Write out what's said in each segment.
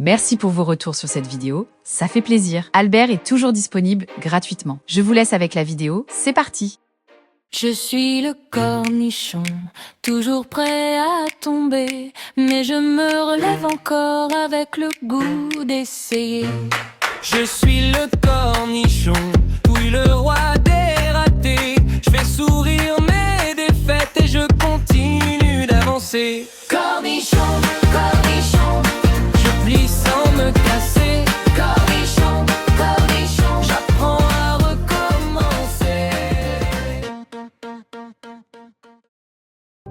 Merci pour vos retours sur cette vidéo, ça fait plaisir. Albert est toujours disponible gratuitement. Je vous laisse avec la vidéo, c'est parti. Je suis le cornichon, toujours prêt à tomber, mais je me relève encore avec le goût d'essayer. Je suis le cornichon, oui le roi des ratés. Je fais sourire mes défaites et je continue d'avancer. Cornichon, cornichon, je plie sans me casser. cornichon, cornichon, J'apprends à recommencer.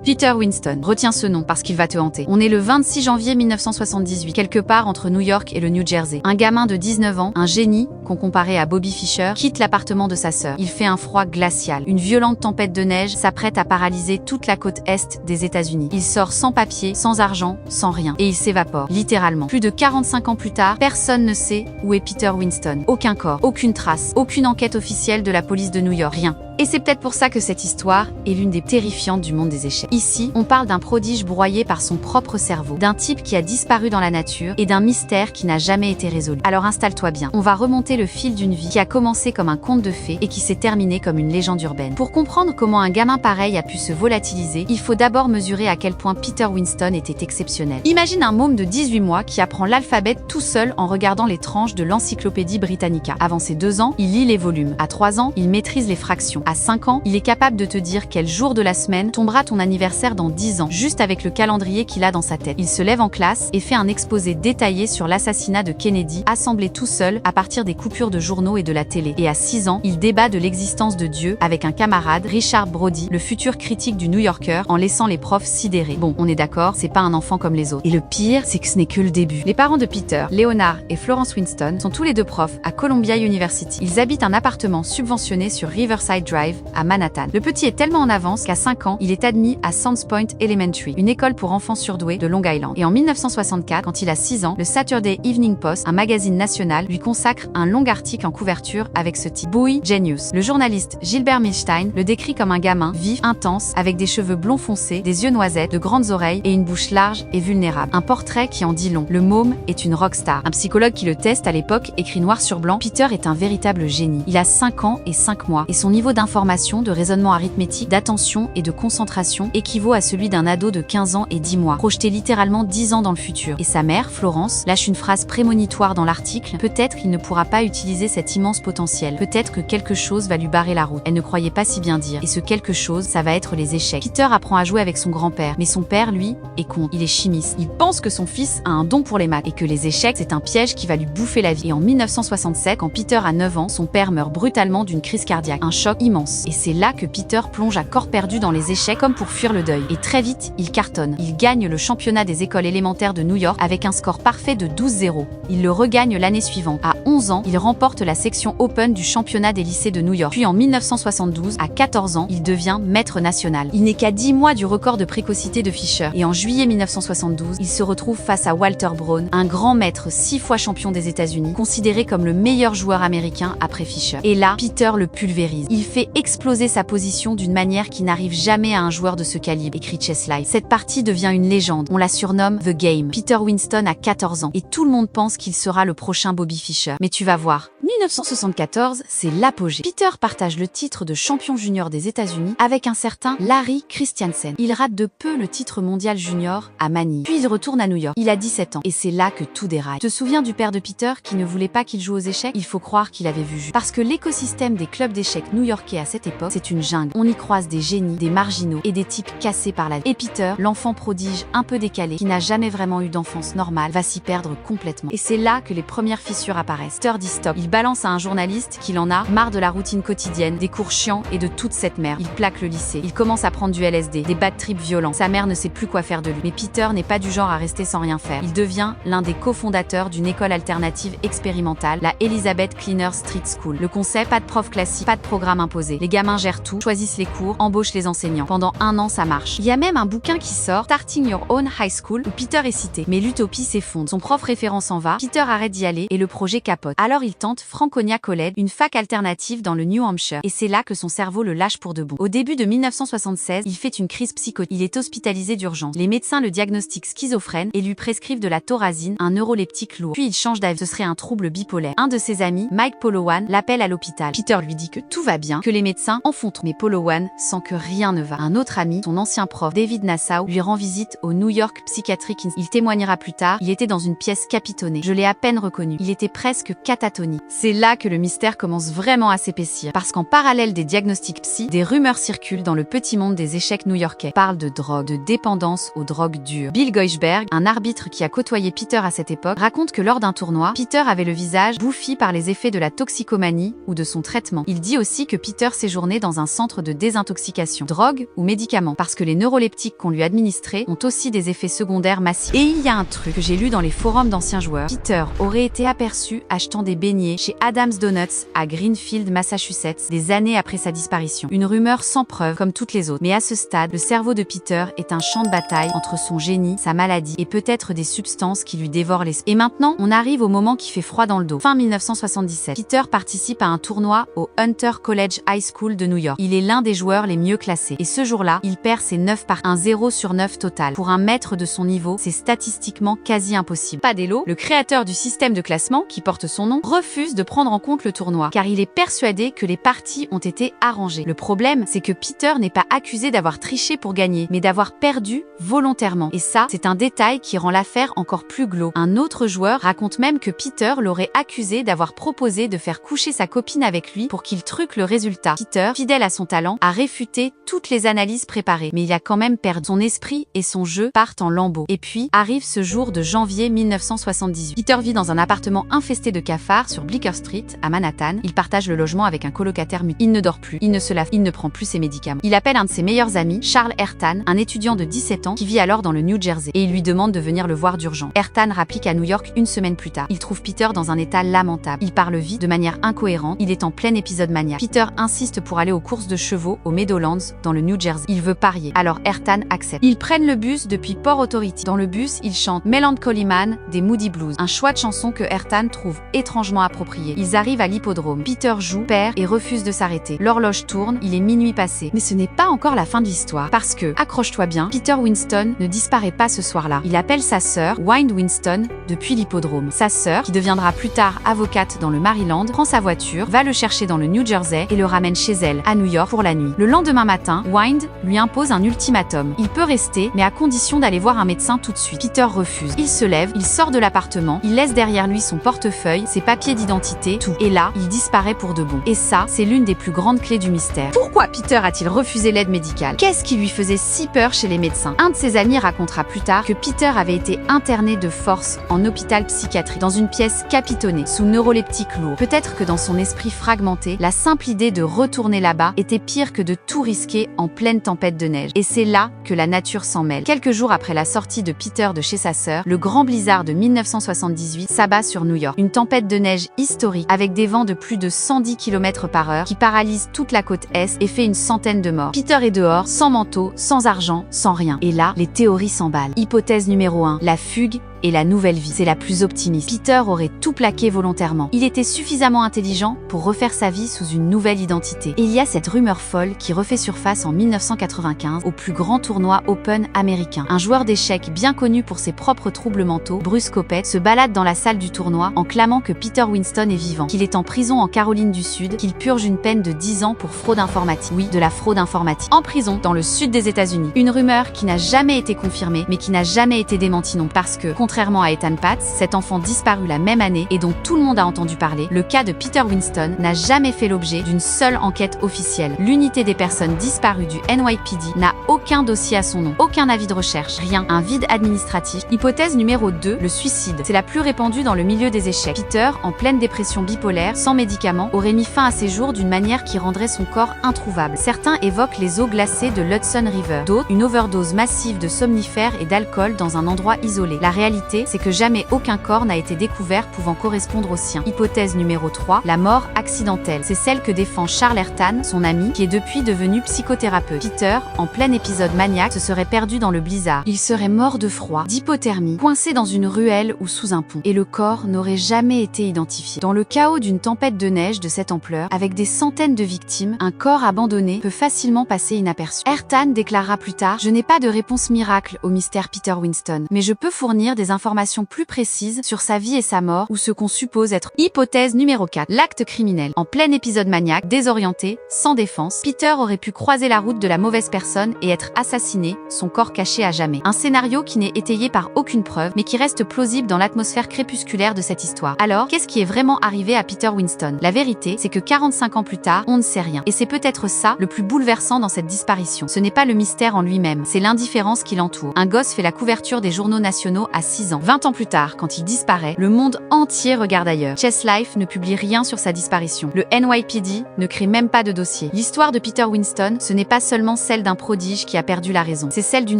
Peter Winston, retiens ce nom parce qu'il va te hanter. On est le 26 janvier 1978, quelque part entre New York et le New Jersey. Un gamin de 19 ans, un génie, qu'on comparait à Bobby Fischer, quitte l'appartement de sa sœur. Il fait un froid glacial. Une violente tempête de neige s'apprête à paralyser toute la côte est des États-Unis. Il sort sans papier, sans argent, sans rien. Et il s'évapore, littéralement. Plus de 45 ans plus tard, personne ne sait où est Peter Winston. Aucun corps, aucune trace, aucune enquête officielle de la police de New York, rien. Et c'est peut-être pour ça que cette histoire est l'une des terrifiantes du monde des échecs. Ici, on parle d'un prodige broyé par son propre cerveau, d'un type qui a disparu dans la nature et d'un mystère qui n'a jamais été résolu. Alors installe-toi bien, on va remonter le fil d'une vie qui a commencé comme un conte de fées et qui s'est terminé comme une légende urbaine. Pour comprendre comment un gamin pareil a pu se volatiliser, il faut d'abord mesurer à quel point Peter Winston était exceptionnel. Imagine un môme de 18 mois qui apprend l'alphabet tout seul en regardant les tranches de l'Encyclopédie Britannica. Avant ses 2 ans, il lit les volumes. À 3 ans, il maîtrise les fractions. À 5 ans, il est capable de te dire quel jour de la semaine tombera ton anniversaire dans 10 ans, juste avec le calendrier qu'il a dans sa tête. Il se lève en classe et fait un exposé détaillé sur l'assassinat de Kennedy, assemblé tout seul à partir des coupures de journaux et de la télé. Et à 6 ans, il débat de l'existence de Dieu avec un camarade, Richard Brody, le futur critique du New Yorker, en laissant les profs sidérés. Bon, on est d'accord, c'est pas un enfant comme les autres. Et le pire, c'est que ce n'est que le début. Les parents de Peter, Leonard et Florence Winston, sont tous les deux profs à Columbia University. Ils habitent un appartement subventionné sur Riverside Drive, à Manhattan. Le petit est tellement en avance qu'à 5 ans, il est admis à Sands Point Elementary, une école pour enfants surdoués de Long Island. Et en 1964, quand il a 6 ans, le Saturday Evening Post, un magazine national, lui consacre un long article en couverture avec ce titre: Boy Genius. Le journaliste Gilbert Milstein le décrit comme un gamin vif, intense, avec des cheveux blonds foncés, des yeux noisettes, de grandes oreilles et une bouche large et vulnérable. Un portrait qui en dit long. Le môme est une rockstar. Un psychologue qui le teste à l'époque écrit noir sur blanc: Peter est un véritable génie. Il a 5 ans et 5 mois et son niveau d'information, de raisonnement arithmétique, d'attention et de concentration équivaut à celui d'un ado de 15 ans et 10 mois, projeté littéralement 10 ans dans le futur. Et sa mère, Florence, lâche une phrase prémonitoire dans l'article: peut-être qu'il ne pourra pas utiliser cet immense potentiel. Peut-être que quelque chose va lui barrer la route. Elle ne croyait pas si bien dire. Et ce quelque chose, ça va être les échecs. Peter apprend à jouer avec son grand-père, mais son père, lui, est con. Il est chimiste. Il pense que son fils a un don pour les maths et que les échecs, c'est un piège qui va lui bouffer la vie. Et en 1967, quand Peter a 9 ans, son père meurt brutalement d'une crise cardiaque. Un choc immense. Et c'est là que Peter plonge à corps perdu dans les échecs comme pour fuir le deuil. Et très vite, il cartonne. Il gagne le championnat des écoles élémentaires de New York avec un score parfait de 12-0. Il le regagne l'année suivante. À 11 ans, il remporte la section Open du championnat des lycées de New York. Puis en 1972, à 14 ans, il devient maître national. Il n'est qu'à 10 mois du record de précocité de Fischer. Et en juillet 1972, il se retrouve face à Walter Braun, un grand maître 6 fois champion des États-Unis, considéré comme le meilleur joueur américain après Fischer. Et là, Peter le pulvérise. Il fait exploser sa position d'une manière qui n'arrive jamais à un joueur de ce calibre, écrit Chess Life. Cette partie devient une légende. On la surnomme The Game. Peter Winston a 14 ans et tout le monde pense qu'il sera le prochain Bobby Fischer. Mais tu vas voir. 1974, c'est l'apogée. Peter partage le titre de champion junior des États-Unis avec un certain Larry Christiansen. Il rate de peu le titre mondial junior à Manille. Puis il retourne à New York. Il a 17 ans et c'est là que tout déraille. Tu te souviens du père de Peter qui ne voulait pas qu'il joue aux échecs? Il faut croire qu'il avait vu juste. Parce que l'écosystème des clubs d'échecs new-yorkais à cette époque, c'est une jungle. On y croise des génies, des marginaux et des types cassés par la vie. Et Peter, l'enfant prodige un peu décalé, qui n'a jamais vraiment eu d'enfance normale, va s'y perdre complètement. Et c'est là que les premières fissures apparaissent. Peter dit stop. Il balance à un journaliste qu'il en a marre de la routine quotidienne, des cours chiants et de toute cette merde. Il plaque le lycée. Il commence à prendre du LSD, des bad trips violents. Sa mère ne sait plus quoi faire de lui. Mais Peter n'est pas du genre à rester sans rien faire. Il devient l'un des cofondateurs d'une école alternative expérimentale, la Elizabeth Cleaner Street School. Le concept: pas de prof classique, pas de programme imposé. Les gamins gèrent tout, choisissent les cours, embauchent les enseignants. Pendant 1 an, ça marche. Il y a même un bouquin qui sort, Starting Your Own High School, où Peter est cité. Mais l'utopie s'effondre. Son prof référent s'en va, Peter arrête d'y aller et le projet capote. Alors il tente Franconia College, une fac alternative dans le New Hampshire. Et c'est là que son cerveau le lâche pour de bon. Au début de 1976, il fait une crise psychotique. Il est hospitalisé d'urgence. Les médecins le diagnostiquent schizophrène et lui prescrivent de la thorazine, un neuroleptique lourd. Puis il change d'avis. Ce serait un trouble bipolaire. Un de ses amis, Mike Polowan, l'appelle à l'hôpital. Peter lui dit que tout va bien, que les médecins en font trop. Mais Polowan sent que rien ne va. Un autre ami, son ancien prof, David Nassau, lui rend visite au New York Psychiatric Institute. Il témoignera plus tard, il était dans une pièce capitonnée. Je l'ai à peine reconnu. Il était presque catatonique. C'est là que le mystère commence vraiment à s'épaissir. Parce qu'en parallèle des diagnostics psy, des rumeurs circulent dans le petit monde des échecs new-yorkais. Parle de drogue, de dépendance aux drogues dures. Bill Goichberg, un arbitre qui a côtoyé Peter à cette époque, raconte que lors d'un tournoi, Peter avait le visage bouffi par les effets de la toxicomanie ou de son traitement. Il dit aussi que Peter séjournait dans un centre de désintoxication, drogue ou médicaments, parce que les neuroleptiques qu'on lui administrait ont aussi des effets secondaires massifs. Et il y a un truc que j'ai lu dans les forums d'anciens joueurs. Peter aurait été aperçu achetant des beignets chez Adam's Donuts à Greenfield, Massachusetts, des années après sa disparition. Une rumeur sans preuve, comme toutes les autres. Mais à ce stade, le cerveau de Peter est un champ de bataille entre son génie, sa maladie et peut-être des substances qui lui dévorent l'esprit. Et maintenant, on arrive au moment qui fait froid dans le dos. Fin 1977, Peter participe à un tournoi au Hunter College High School de New York. Il est l'un des joueurs les mieux classés. Et ce jour-là, il perd ses 9 par un 0 sur 9 total. Pour un maître de son niveau, c'est statistiquement quasi impossible. Padello, le créateur du système de classement qui porte son nom, refuse de prendre en compte le tournoi, car il est persuadé que les parties ont été arrangées. Le problème, c'est que Peter n'est pas accusé d'avoir triché pour gagner, mais d'avoir perdu volontairement. Et ça, c'est un détail qui rend l'affaire encore plus glauque. Un autre joueur raconte même que Peter l'aurait accusé d'avoir proposé de faire coucher sa copine avec lui pour qu'il truque le résultat. Peter, fidèle à son talent, a réfuté toutes les analyses préparées, mais il a quand même perdu. Son esprit et son jeu partent en lambeaux. Et puis, arrive ce jour de janvier 1978. Peter vit dans un appartement infesté de cafards sur Bleecker Street, à Manhattan. Il partage le logement avec un colocataire muté. Il ne dort plus, il ne se lave, il ne prend plus ses médicaments. Il appelle un de ses meilleurs amis, Charles Ertan, un étudiant de 17 ans qui vit alors dans le New Jersey, et il lui demande de venir le voir d'urgence. Ertan rapplique à New York une semaine plus tard. Il trouve Peter dans un état lamentable. Il parle vite, de manière incohérente, il est en plein épisode maniaque. Peter insiste pour aller aux courses de chevaux au Meadowlands, dans le New Jersey. Il veut parier. Alors Ertan accepte. Ils prennent le bus depuis Port Authority. Dans le bus, ils chantent Melancholy Man des Moody Blues, un choix de chanson que Ertan trouve étrangement approprié. Ils arrivent à l'hippodrome. Peter joue, perd et refuse de s'arrêter. L'horloge tourne, il est minuit passé. Mais ce n'est pas encore la fin de l'histoire, parce que, accroche-toi bien, Peter Winston ne disparaît pas ce soir-là. Il appelle sa sœur, Wind Winston, depuis l'hippodrome. Sa sœur, qui deviendra plus tard avocate dans le Maryland, prend sa voiture, va le chercher dans le New Jersey et le ramène chez elle, à New York, pour la nuit. Le lendemain matin, Wind lui impose un ultimatum. Il peut rester, mais à condition d'aller voir un médecin tout de suite. Peter refuse. Il se lève, il sort de l'appartement, il laisse derrière lui son portefeuille, ses papiers d'identité, tout. Et là, il disparaît pour de bon. Et ça, c'est l'une des plus grandes clés du mystère. Pourquoi Peter a-t-il refusé l'aide médicale? Qu'est-ce qui lui faisait si peur chez les médecins? Un de ses amis racontera plus tard que Peter avait été interné de force en hôpital psychiatrique, dans une pièce capitonnée, sous neuroleptique lourd. Peut-être que dans son esprit fragmenté, la simple idée de retourner là-bas était pire que de tout risquer en pleine tempête de neige. Et c'est là que la nature s'en mêle. Quelques jours après la sortie de Peter de chez sa sœur, le grand blizzard de 1978 s'abat sur New York. Une tempête de neige historique avec des vents de plus de 110 km/h qui paralyse toute la côte est et fait une centaine de morts. Peter est dehors, sans manteau, sans argent, sans rien. Et là, les théories s'emballent. Hypothèse numéro 1, la fugue et la nouvelle vie. C'est la plus optimiste. Peter aurait tout plaqué volontairement. Il était suffisamment intelligent pour refaire sa vie sous une nouvelle identité. Et il y a cette rumeur folle qui refait surface en 1995 au plus grand tournoi Open américain. Un joueur d'échecs bien connu pour ses propres troubles mentaux, Bruce Coppett, se balade dans la salle du tournoi en clamant que Peter Winston est vivant, qu'il est en prison en Caroline du Sud, qu'il purge une peine de 10 ans pour fraude informatique. Oui, de la fraude informatique. En prison, dans le sud des États-Unis. Une rumeur qui n'a jamais été confirmée, mais qui n'a jamais été démentie non, parce que, contrairement à Ethan Patz, cet enfant disparu la même année et dont tout le monde a entendu parler, le cas de Peter Winston n'a jamais fait l'objet d'une seule enquête officielle. L'unité des personnes disparues du NYPD n'a aucun dossier à son nom, aucun avis de recherche, rien, un vide administratif. Hypothèse numéro 2, le suicide. C'est la plus répandue dans le milieu des échecs. Peter, en pleine dépression bipolaire, sans médicaments, aurait mis fin à ses jours d'une manière qui rendrait son corps introuvable. Certains évoquent les eaux glacées de l'Hudson River, d'autres une overdose massive de somnifères et d'alcool dans un endroit isolé. La réalité réalité, c'est que jamais aucun corps n'a été découvert pouvant correspondre au sien. Hypothèse numéro 3, la mort accidentelle. C'est celle que défend Charles Ertan, son ami, qui est depuis devenu psychothérapeute. Peter, en plein épisode maniaque, se serait perdu dans le blizzard. Il serait mort de froid, d'hypothermie, coincé dans une ruelle ou sous un pont. Et le corps n'aurait jamais été identifié. Dans le chaos d'une tempête de neige de cette ampleur, avec des centaines de victimes, un corps abandonné peut facilement passer inaperçu. Ertan déclarera plus tard « Je n'ai pas de réponse miracle au mystère Peter Winston, mais je peux fournir des informations plus précises sur sa vie et sa mort, ou ce qu'on suppose être. » Hypothèse numéro 4. L'acte criminel. En plein épisode maniaque, désorienté, sans défense, Peter aurait pu croiser la route de la mauvaise personne et être assassiné, son corps caché à jamais. Un scénario qui n'est étayé par aucune preuve, mais qui reste plausible dans l'atmosphère crépusculaire de cette histoire. Alors, qu'est-ce qui est vraiment arrivé à Peter Winston? La vérité, c'est que 45 ans plus tard, on ne sait rien. Et c'est peut-être ça, le plus bouleversant dans cette disparition. Ce n'est pas le mystère en lui-même, c'est l'indifférence qui l'entoure. Un gosse fait la couverture des journaux nationaux à 6 ans. 20 ans plus tard, quand il disparaît, le monde entier regarde ailleurs. Chess Life ne publie rien sur sa disparition. Le NYPD ne crée même pas de dossier. L'histoire de Peter Winston, ce n'est pas seulement celle d'un prodige qui a perdu la raison. C'est celle d'une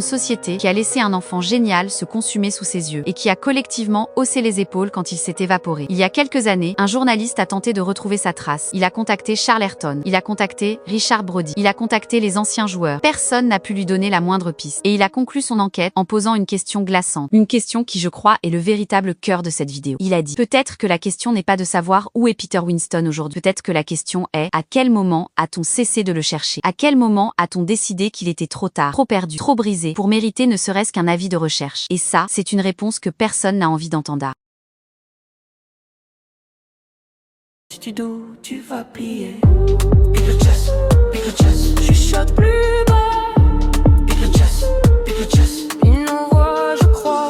société qui a laissé un enfant génial se consumer sous ses yeux et qui a collectivement haussé les épaules quand il s'est évaporé. Il y a quelques années, un journaliste a tenté de retrouver sa trace. Il a contacté Charles Erton. Il a contacté Richard Brody. Il a contacté les anciens joueurs. Personne n'a pu lui donner la moindre piste. Et il a conclu son enquête en posant une question glaçante. Une question qui, je crois, est le véritable cœur de cette vidéo. Il a dit « Peut-être que la question n'est pas de savoir où est Peter Winston aujourd'hui. Peut-être que la question est à quel moment a-t-on cessé de le chercher? À quel moment a-t-on décidé qu'il était trop tard, trop perdu, trop brisé pour mériter ne serait-ce qu'un avis de recherche? » Et ça, c'est une réponse que personne n'a envie d'entendre. Si tu vas plier. Pique le chest, chuchote plus bas. Pique le chest, ils nous voient, je crois.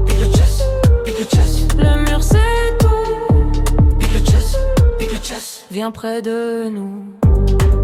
Pique le chest, le mur c'est tout. Pique le chest, viens près de nous.